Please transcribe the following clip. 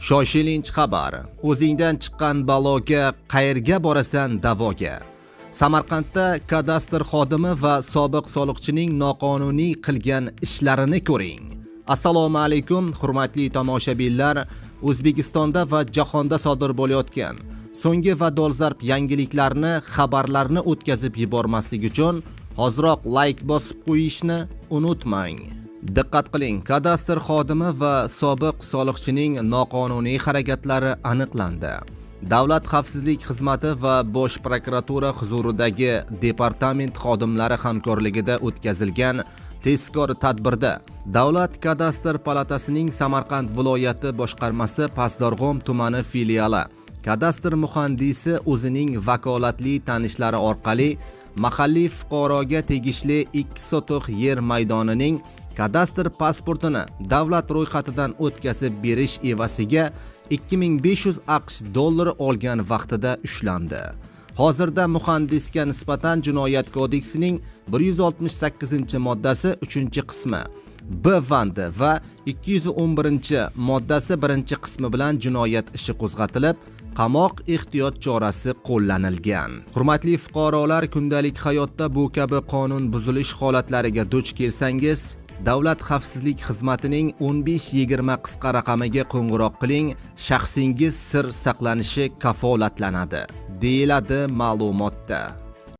Shoshilinch xabar. O'zingdan chiqqan baloga qayerga borasan davoga. Samarqandda kadastr xodimi va sobiq soliqchining noqonuniy qilgan ishlarini ko'ring. Assalomu alaykum, hurmatli tomoshabinlar. O'zbekistonda va jahonda sodir bo'layotgan so'nggi va dolzarb yangiliklarni, xabarlarni o'tkazib yubormaslik uchun hoziroq like bosib qo'yishni unutmang. Diqqat qiling, kadastr xodimi va sobiq soliqchining noqonuniy harakatlari aniqlandi. Davlat xavfsizlik xizmati va Bosh prokuratura huzuridagi departament xodimlari hamkorligida o'tkazilgan tezkor tadbirda Davlat kadastr palatasining Samarqand viloyati boshqarmasi Pastdarg'om tumani filiali kadastr muhandisi o'zining vakolatli tanishlari orqali mahalliy fuqaroga tegishli 2 sotiq yer maydonining kadastr pasportini davlat ro'yxatidan o'tkazib berish evaziga 2500 AQSh dollari olgan vaqtida ushlandi. Hozirda muhandisga nisbatan Jinoyat kodeksining 168-moddasi 3-qismi B bandi va 211-moddasi 1-qismi bilan jinoyat ishi qo'zg'atilib, qamoq ehtiyot chorasi qo'llanilgan. Hurmatli fuqarolar, kundalik hayotda bu kabi qonun buzilish holatlariga duch kelsangiz, Davlat xavfsizlik xizmatining 1520 qisqa raqamiga qo'ng'iroq qiling, shaxsingiz sir saqlanishi kafolatlanadi, deyiladi ma'lumotda.